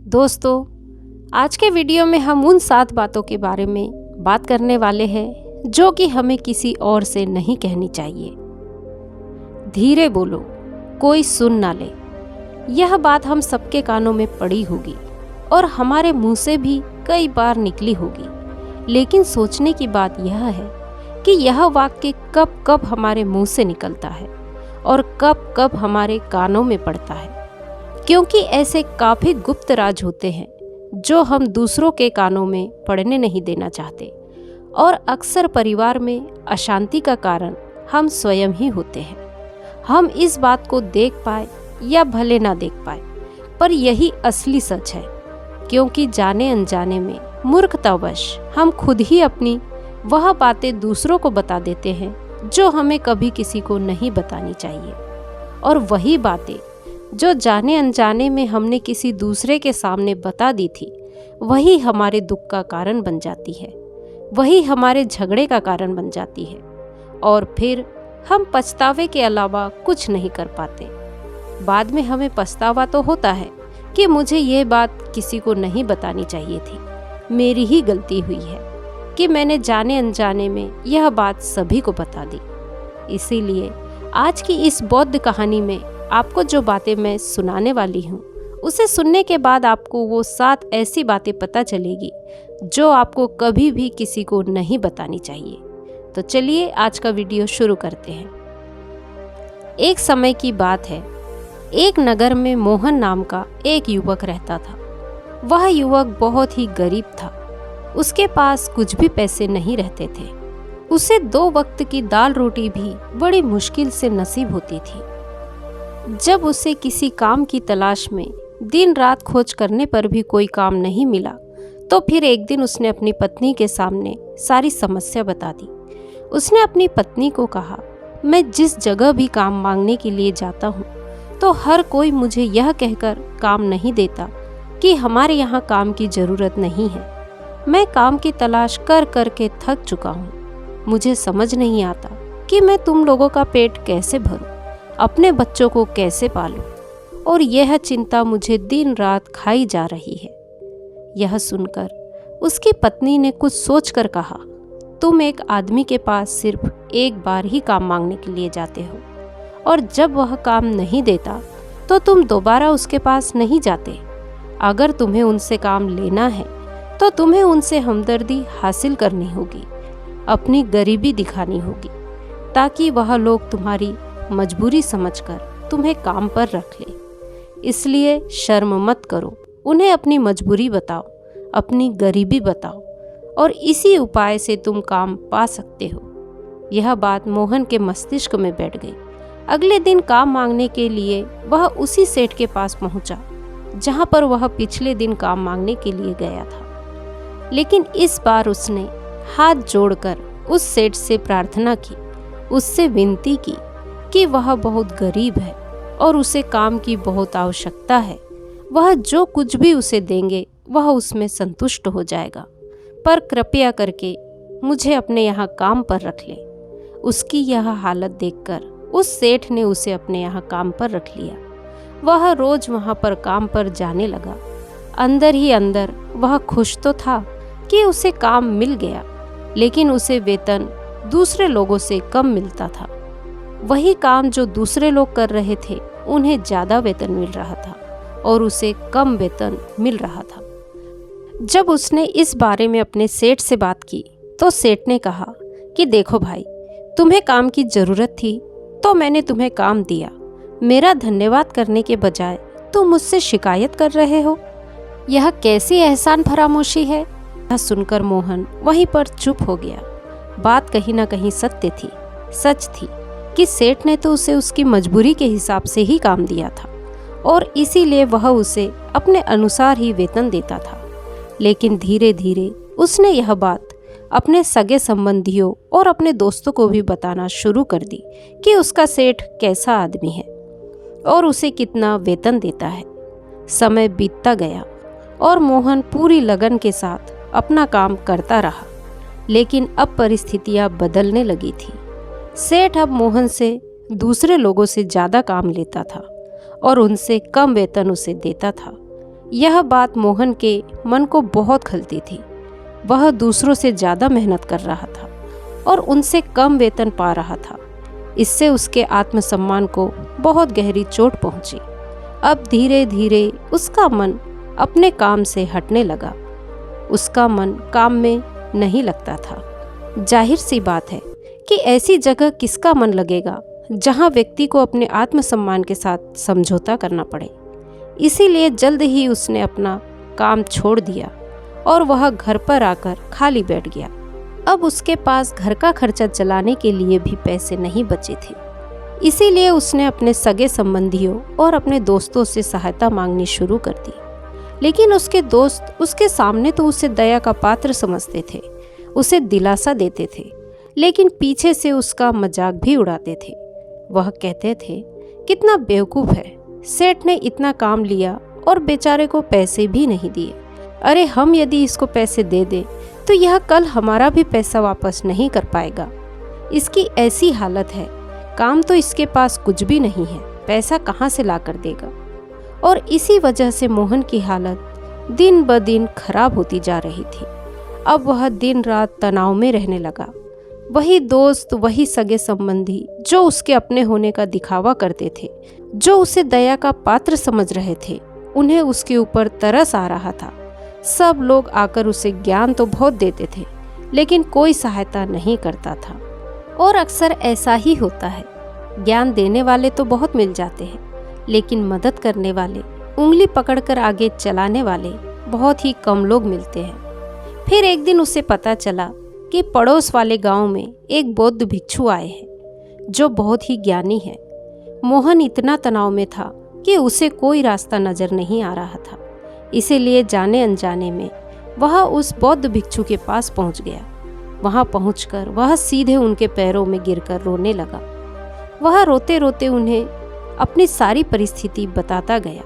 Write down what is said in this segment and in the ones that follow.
दोस्तों, आज के वीडियो में हम उन 7 बातों के बारे में बात करने वाले हैं जो कि हमें किसी और से नहीं कहनी चाहिए। धीरे बोलो, कोई सुन ना ले। यह बात हम सबके कानों में पड़ी होगी और हमारे मुंह से भी कई बार निकली होगी। लेकिन सोचने की बात यह है कि यह वाक्य कब कब हमारे मुंह से निकलता है और कब कब हमारे कानों में पड़ता है, क्योंकि ऐसे काफ़ी गुप्त राज होते हैं जो हम दूसरों के कानों में पड़ने नहीं देना चाहते, और अक्सर परिवार में अशांति का कारण हम स्वयं ही होते हैं। हम इस बात को देख पाए या भले ना देख पाए, पर यही असली सच है, क्योंकि जाने अनजाने में मूर्खतावश हम खुद ही अपनी वह बातें दूसरों को बता देते हैं जो हमें कभी किसी को नहीं बतानी चाहिए। और वही बातें जो जाने अनजाने में हमने किसी दूसरे के सामने बता दी थी, वही हमारे दुख का कारण बन जाती है, वही हमारे झगड़े का कारण बन जाती है, और फिर हम पछतावे के अलावा कुछ नहीं कर पाते। बाद में हमें पछतावा तो होता है कि मुझे ये बात किसी को नहीं बतानी चाहिए थी, मेरी ही गलती हुई है कि मैंने जाने अनजाने में यह बात सभी को बता दी। इसीलिए आज की इस बौद्ध कहानी में आपको जो बातें मैं सुनाने वाली हूँ, उसे सुनने के बाद आपको वो 7 ऐसी बातें पता चलेगी जो आपको कभी भी किसी को नहीं बतानी चाहिए। तो चलिए आज का वीडियो शुरू करते हैं। एक समय की बात है, एक नगर में मोहन नाम का एक युवक रहता था। वह युवक बहुत ही गरीब था, उसके पास कुछ भी पैसे नहीं रहते थे। उसे 2 वक्त की दाल रोटी भी बड़ी मुश्किल से नसीब होती थी। जब उसे किसी काम की तलाश में दिन रात खोज करने पर भी कोई काम नहीं मिला, तो फिर एक दिन उसने अपनी पत्नी के सामने सारी समस्या बता दी। उसने अपनी पत्नी को कहा, मैं जिस जगह भी काम मांगने के लिए जाता हूँ, तो हर कोई मुझे यह कहकर काम नहीं देता कि हमारे यहाँ काम की ज़रूरत नहीं है। मैं काम की तलाश कर कर के थक चुका हूँ। मुझे समझ नहीं आता कि मैं तुम लोगों का पेट कैसे भरूं, अपने बच्चों को कैसे पालूं, और यह चिंता मुझे दिन रात खाई जा रही है। यह सुनकर उसकी पत्नी ने कुछ सोचकर कहा, तुम एक आदमी के पास सिर्फ एक बार ही काम मांगने के लिए जाते हो, और जब वह काम नहीं देता तो तुम दोबारा उसके पास नहीं जाते। अगर तुम्हें उनसे काम लेना है तो तुम्हें उनसे हमदर्दी हासिल करनी होगी, अपनी गरीबी दिखानी होगी, ताकि वह लोग तुम्हारी मजबूरी समझकर तुम्हें काम पर रख ले। इसलिए शर्म मत करो, उन्हें अपनी मजबूरी बताओ, अपनी गरीबी बताओ, और इसी उपाय से तुम काम पा सकते हो। यह बात मोहन के मस्तिष्क में बैठ गई। अगले दिन काम मांगने के लिए वह उसी सेठ के पास पहुंचा जहां पर वह पिछले दिन काम मांगने के लिए गया था। लेकिन इस बार उसने हाथ जोड़कर उस सेठ से प्रार्थना की, उससे विनती की कि वह बहुत गरीब है और उसे काम की बहुत आवश्यकता है। वह जो कुछ भी उसे देंगे वह उसमें संतुष्ट हो जाएगा, पर कृपया करके मुझे अपने यहाँ काम पर रख ले। उसकी यह हालत देखकर उस सेठ ने उसे अपने यहाँ काम पर रख लिया। वह रोज वहाँ पर काम पर जाने लगा। अंदर ही अंदर वह खुश तो था कि उसे काम मिल गया, लेकिन उसे वेतन दूसरे लोगों से कम मिलता था। वही काम जो दूसरे लोग कर रहे थे, उन्हें ज़्यादा वेतन मिल रहा था और उसे कम वेतन मिल रहा था। जब उसने इस बारे में अपने सेठ से बात की, तो सेठ ने कहा कि देखो भाई, तुम्हें काम की ज़रूरत थी तो मैंने तुम्हें काम दिया। मेरा धन्यवाद करने के बजाय तुम मुझसे शिकायत कर रहे हो। यह कैसी एहसान फरामोशी है। यह सुनकर मोहन वहीं पर चुप हो गया। बात कहीं ना कहीं सत्य थी, सच थी कि सेठ ने तो उसे उसकी मजबूरी के हिसाब से ही काम दिया था, और इसीलिए वह उसे अपने अनुसार ही वेतन देता था। लेकिन धीरे धीरे उसने यह बात अपने सगे संबंधियों और अपने दोस्तों को भी बताना शुरू कर दी कि उसका सेठ कैसा आदमी है और उसे कितना वेतन देता है। समय बीतता गया और मोहन पूरी लगन के साथ अपना काम करता रहा, लेकिन अब परिस्थितियां बदलने लगी थी। सेठ अब मोहन से दूसरे लोगों से ज़्यादा काम लेता था और उनसे कम वेतन उसे देता था। यह बात मोहन के मन को बहुत खलती थी। वह दूसरों से ज़्यादा मेहनत कर रहा था और उनसे कम वेतन पा रहा था। इससे उसके आत्मसम्मान को बहुत गहरी चोट पहुंची। अब धीरे धीरे उसका मन अपने काम से हटने लगा। उसका मन काम में नहीं लगता था। जाहिर सी बात है कि ऐसी जगह किसका मन लगेगा जहां व्यक्ति को अपने आत्मसम्मान के साथ समझौता करना पड़े। इसीलिए जल्द ही उसने अपना काम छोड़ दिया और वह घर पर आकर खाली बैठ गया। अब उसके पास घर का खर्चा चलाने के लिए भी पैसे नहीं बचे थे। इसीलिए उसने अपने सगे संबंधियों और अपने दोस्तों से सहायता मांगनी शुरू कर दी। लेकिन उसके दोस्त उसके सामने तो उसे दया का पात्र समझते थे, उसे दिलासा देते थे, लेकिन पीछे से उसका मजाक भी उड़ाते थे। वह कहते थे, कितना बेवकूफ़ है, सेठ ने इतना काम लिया और बेचारे को पैसे भी नहीं दिए। अरे हम यदि इसको पैसे दे दें तो यह कल हमारा भी पैसा वापस नहीं कर पाएगा। इसकी ऐसी हालत है, काम तो इसके पास कुछ भी नहीं है, पैसा कहाँ से ला कर देगा। और इसी वजह से मोहन की हालत दिन ब दिन खराब होती जा रही थी। अब वह दिन रात तनाव में रहने लगा। वही दोस्त, वही सगे संबंधी जो उसके अपने होने का दिखावा करते थे, जो उसे दया का पात्र समझ रहे थे, उन्हें उसके ऊपर तरस आ रहा था। सब लोग आकर उसे ज्ञान तो बहुत देते थे, लेकिन कोई सहायता नहीं करता था। और अक्सर ऐसा ही होता है, ज्ञान देने वाले तो बहुत मिल जाते हैं, लेकिन मदद करने वाले, उंगली पकड़कर आगे चलाने वाले बहुत ही कम लोग मिलते हैं। फिर एक दिन उसे पता चला कि पड़ोस वाले गांव में एक बौद्ध भिक्षु आए हैं जो बहुत ही ज्ञानी है। मोहन इतना तनाव में था कि उसे कोई रास्ता नजर नहीं आ रहा था। इसीलिए जाने अनजाने में वह उस बौद्ध भिक्षु के पास पहुंच गया। वहां पहुंचकर वह सीधे उनके पैरों में गिरकर रोने लगा। वह रोते रोते उन्हें अपनी सारी परिस्थिति बताता गया।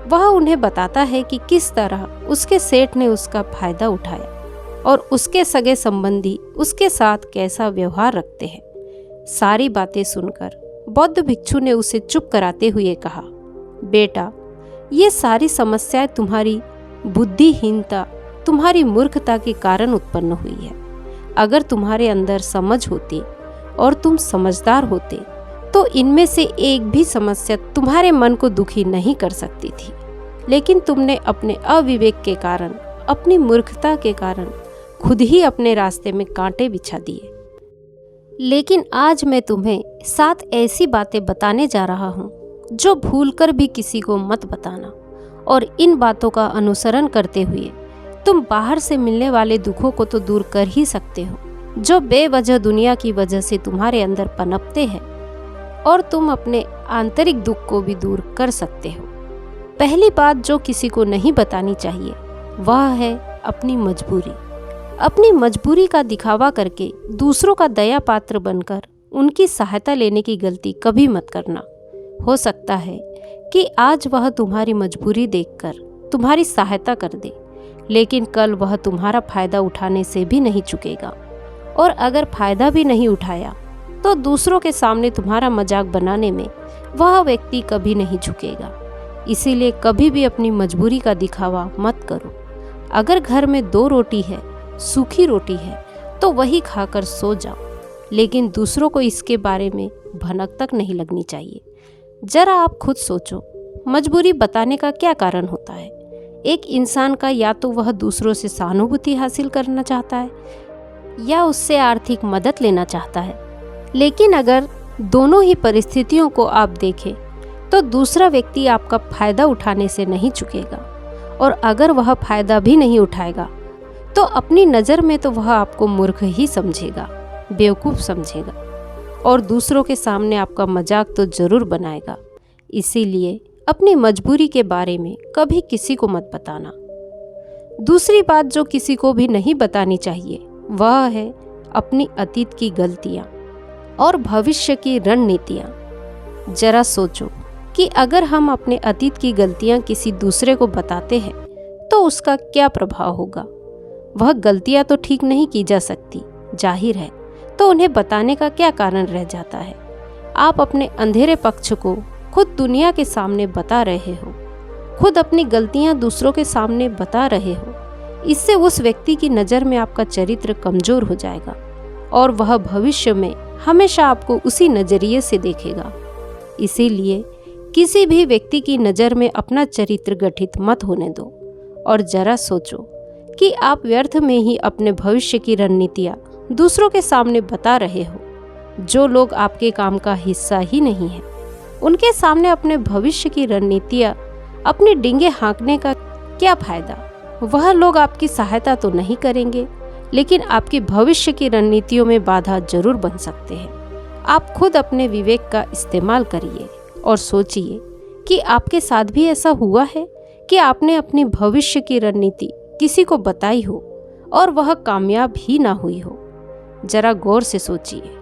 वह उन्हें बताता है कि किस तरह उसके सेठ ने उसका फायदा उठाया और उसके सगे संबंधी उसके साथ कैसा व्यवहार रखते हैं। सारी बातें सुनकर बौद्ध भिक्षु ने उसे चुप कराते हुए कहा, बेटा, ये सारी समस्याएं तुम्हारी बुद्धिहीनता, तुम्हारी मूर्खता के कारण उत्पन्न हुई है। अगर तुम्हारे अंदर समझ होती और तुम समझदार होते तो इनमें से एक भी समस्या तुम्हारे मन को दुखी नहीं कर सकती थी। लेकिन तुमने अपने अविवेक के कारण, अपनी मूर्खता के कारण खुद ही अपने रास्ते में कांटे बिछा दिए। लेकिन आज मैं तुम्हें 7 ऐसी बातें बताने जा रहा हूँ जो भूलकर भी किसी को मत बताना। और इन बातों का अनुसरण करते हुए तुम बाहर से मिलने वाले दुखों को तो दूर कर ही सकते हो, जो बेवजह दुनिया की वजह से तुम्हारे अंदर पनपते हैं, और तुम अपने आंतरिक दुख को भी दूर कर सकते हो। पहली बात जो किसी को नहीं बतानी चाहिए वह है अपनी मजबूरी। अपनी मजबूरी का दिखावा करके दूसरों का दया पात्र बनकर उनकी सहायता लेने की गलती कभी मत करना। हो सकता है कि आज वह तुम्हारी मजबूरी देखकर तुम्हारी सहायता कर दे, लेकिन कल वह तुम्हारा फायदा उठाने से भी नहीं चूकेगा। और अगर फायदा भी नहीं उठाया तो दूसरों के सामने तुम्हारा मजाक बनाने में वह व्यक्ति कभी नहीं झुकेगा। इसीलिए कभी भी अपनी मजबूरी का दिखावा मत करो। अगर घर में 2 रोटी है, सूखी रोटी है, तो वही खाकर सो जाओ, लेकिन दूसरों को इसके बारे में भनक तक नहीं लगनी चाहिए। जरा आप खुद सोचो, मजबूरी बताने का क्या कारण होता है? एक इंसान का या तो वह दूसरों से सहानुभूति हासिल करना चाहता है या उससे आर्थिक मदद लेना चाहता है। लेकिन अगर दोनों ही परिस्थितियों को आप देखें तो दूसरा व्यक्ति आपका फायदा उठाने से नहीं चूकेगा, और अगर वह फायदा भी नहीं उठाएगा तो अपनी नज़र में तो वह आपको मूर्ख ही समझेगा, बेवकूफ़ समझेगा, और दूसरों के सामने आपका मजाक तो ज़रूर बनाएगा। इसीलिए अपनी मजबूरी के बारे में कभी किसी को मत बताना। दूसरी बात जो किसी को भी नहीं बतानी चाहिए वह है अपनी अतीत की गलतियाँ और भविष्य की रणनीतियाँ। जरा सोचो कि अगर हम अपने अतीत की गलतियाँ किसी दूसरे को बताते हैं तो उसका क्या प्रभाव होगा। वह गलतियाँ तो ठीक नहीं की जा सकती, जाहिर है, तो उन्हें बताने का क्या कारण रह जाता है। आप अपने अंधेरे पक्ष को खुद दुनिया के सामने बता रहे हो, खुद अपनी गलतियां दूसरों के सामने बता रहे हो, इससे उस व्यक्ति की नज़र में आपका चरित्र कमज़ोर हो जाएगा और वह भविष्य में हमेशा आपको उसी नज़रिए से देखेगा। इसीलिए किसी भी व्यक्ति की नज़र में अपना चरित्र गठित मत होने दो और जरा सोचो कि आप व्यर्थ में ही अपने भविष्य की रणनीतियाँ दूसरों के सामने बता रहे हो। जो लोग आपके काम का हिस्सा ही नहीं है, उनके सामने अपने भविष्य की रणनीतियाँ अपनी डींगे हाँकने का क्या फायदा। वह लोग आपकी सहायता तो नहीं करेंगे, लेकिन आपकी भविष्य की रणनीतियों में बाधा जरूर बन सकते हैं। आप खुद अपने विवेक का इस्तेमाल करिए और सोचिए कि आपके साथ भी ऐसा हुआ है कि आपने अपनी भविष्य की रणनीति किसी को बताई हो और वह कामयाब ही ना हुई हो। जरा गौर से सोचिए।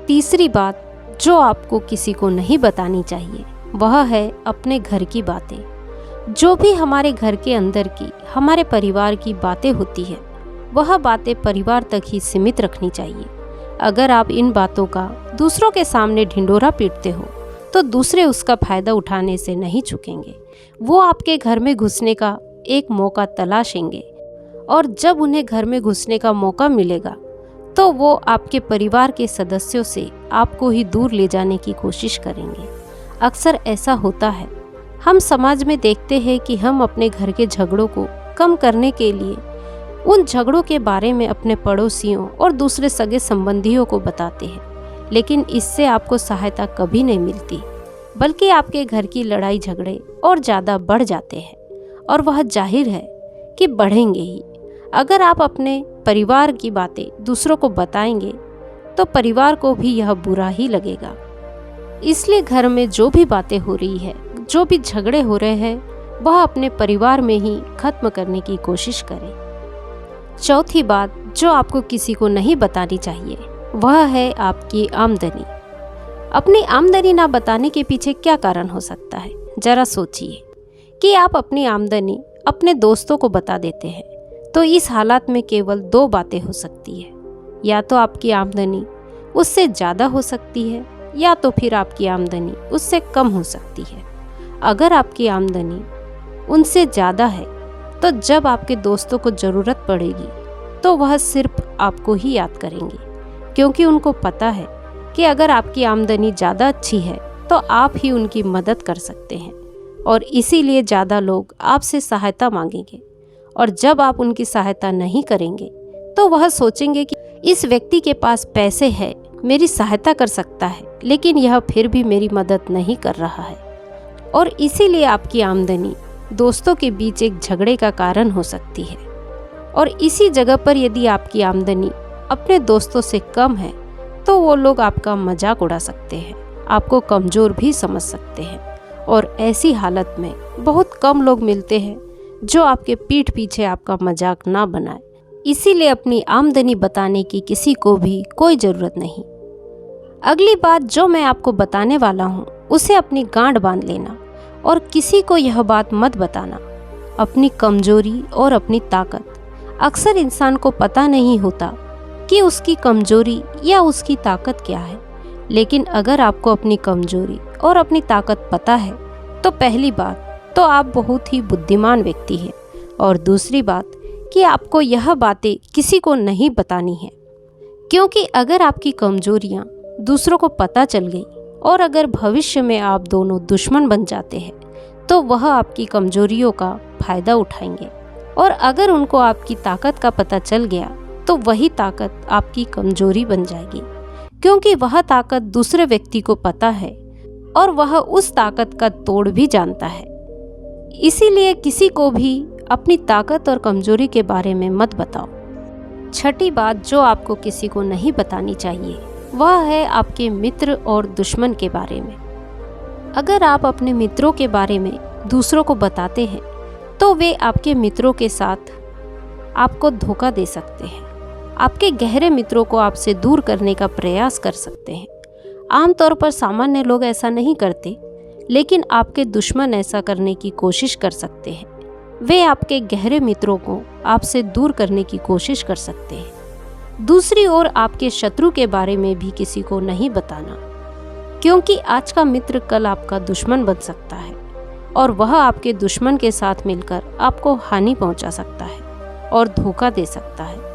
तीसरी बात जो आपको किसी को नहीं बतानी चाहिए, वह है अपने घर की बातें। जो भी हमारे घर के अंदर की, हमारे परिवार की बातें होती है, वह बातें परिवार तक ही सीमित रखनी चाहिए। अगर आप इन बातों का दूसरों के सामने ढिंढोरा पीटते हो तो दूसरे उसका फायदा उठाने से नहीं चूकेंगे। वो आपके घर में घुसने का एक मौका तलाशेंगे और जब उन्हें घर में घुसने का मौका मिलेगा तो वो आपके परिवार के सदस्यों से आपको ही दूर ले जाने की कोशिश करेंगे। अक्सर ऐसा होता है। हम समाज में देखते हैं कि हम अपने घर के झगड़ों को कम करने के लिए उन झगड़ों के बारे में अपने पड़ोसियों और दूसरे सगे संबंधियों को बताते हैं, लेकिन इससे आपको सहायता कभी नहीं मिलती, बल्कि आपके घर की लड़ाई झगड़े और ज़्यादा बढ़ जाते हैं और वह जाहिर है कि बढ़ेंगे ही। अगर आप अपने परिवार की बातें दूसरों को बताएंगे तो परिवार को भी यह बुरा ही लगेगा। इसलिए घर में जो भी बातें हो रही है, जो भी झगड़े हो रहे हैं, वह अपने परिवार में ही खत्म करने की कोशिश करें। चौथी बात जो आपको किसी को नहीं बतानी चाहिए, वह है आपकी आमदनी। अपनी आमदनी ना बताने के पीछे क्या कारण हो सकता है। जरा सोचिए कि आप अपनी आमदनी अपने दोस्तों को बता देते हैं तो इस हालात में केवल दो बातें हो सकती है। या तो आपकी आमदनी उससे ज़्यादा हो सकती है या तो फिर आपकी आमदनी उससे कम हो सकती है। अगर आपकी आमदनी उनसे ज़्यादा है तो जब आपके दोस्तों को ज़रूरत पड़ेगी तो वह सिर्फ आपको ही याद करेंगे, क्योंकि उनको पता है कि अगर आपकी आमदनी ज़्यादा अच्छी है तो आप ही उनकी मदद कर सकते हैं और इसीलिए ज़्यादा लोग आपसे सहायता मांगेंगे। और जब आप उनकी सहायता नहीं करेंगे तो वह सोचेंगे कि इस व्यक्ति के पास पैसे है, मेरी सहायता कर सकता है, लेकिन यह फिर भी मेरी मदद नहीं कर रहा है। और इसीलिए आपकी आमदनी दोस्तों के बीच एक झगड़े का कारण हो सकती है। और इसी जगह पर यदि आपकी आमदनी अपने दोस्तों से कम है तो वो लोग आपका मजाक उड़ा सकते हैं, आपको कमज़ोर भी समझ सकते हैं। और ऐसी हालत में बहुत कम लोग मिलते हैं जो आपके पीठ पीछे आपका मजाक ना बनाए। इसीलिए अपनी आमदनी बताने की किसी को भी कोई ज़रूरत नहीं। अगली बात जो मैं आपको बताने वाला हूँ उसे अपनी गांठ बांध लेना और किसी को यह बात मत बताना। अपनी कमजोरी और अपनी ताकत, अक्सर इंसान को पता नहीं होता कि उसकी कमजोरी या उसकी ताकत क्या है। लेकिन अगर आपको अपनी कमजोरी और अपनी ताकत पता है तो पहली बात तो आप बहुत ही बुद्धिमान व्यक्ति हैं, और दूसरी बात कि आपको यह बातें किसी को नहीं बतानी है, क्योंकि अगर आपकी कमजोरियां दूसरों को पता चल गई और अगर भविष्य में आप दोनों दुश्मन बन जाते हैं तो वह आपकी कमजोरियों का फायदा उठाएंगे। और अगर उनको आपकी ताकत का पता चल गया तो वही ताकत आपकी कमजोरी बन जाएगी, क्योंकि वह ताकत दूसरे व्यक्ति को पता है और वह उस ताकत का तोड़ भी जानता है। इसीलिए किसी को भी अपनी ताकत और कमजोरी के बारे में मत बताओ। छठी बात जो आपको किसी को नहीं बतानी चाहिए वह है आपके मित्र और दुश्मन के बारे में। अगर आप अपने मित्रों के बारे में दूसरों को बताते हैं तो वे आपके मित्रों के साथ आपको धोखा दे सकते हैं, आपके गहरे मित्रों को आपसे दूर करने का प्रयास कर सकते हैं। आमतौर पर सामान्य लोग ऐसा नहीं करते, लेकिन आपके दुश्मन ऐसा करने की कोशिश कर सकते हैं। वे आपके गहरे मित्रों को आपसे दूर करने की कोशिश कर सकते हैं। दूसरी ओर आपके शत्रु के बारे में भी किसी को नहीं बताना, क्योंकि आज का मित्र कल आपका दुश्मन बन सकता है। और वह आपके दुश्मन के साथ मिलकर आपको हानि पहुंचा सकता है और धोखा दे सकता है।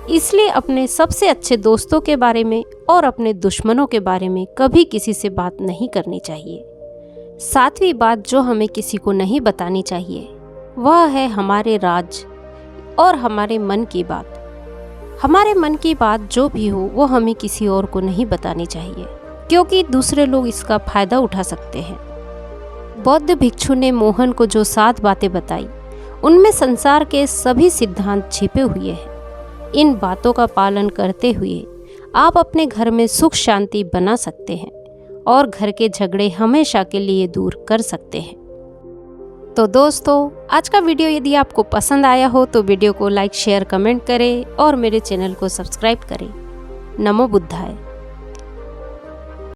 इसलिए अपने सबसे अच्छे दोस्तों के बारे में और अपने दुश्मनों के बारे में कभी किसी से बात नहीं करनी चाहिए। सातवीं बात जो हमें किसी को नहीं बतानी चाहिए वह है हमारे राज और हमारे मन की बात। हमारे मन की बात जो भी हो वो हमें किसी और को नहीं बतानी चाहिए, क्योंकि दूसरे लोग इसका फायदा उठा सकते हैं। बौद्ध भिक्षु ने मोहन को जो 7 बातें बताई उनमें संसार के सभी सिद्धांत छिपे हुए हैं। इन बातों का पालन करते हुए आप अपने घर में सुख शांति बना सकते हैं और घर के झगड़े हमेशा के लिए दूर कर सकते हैं। तो दोस्तों, आज का वीडियो यदि आपको पसंद आया हो तो वीडियो को लाइक शेयर कमेंट करें और मेरे चैनल को सब्सक्राइब करें। नमो बुद्धाय।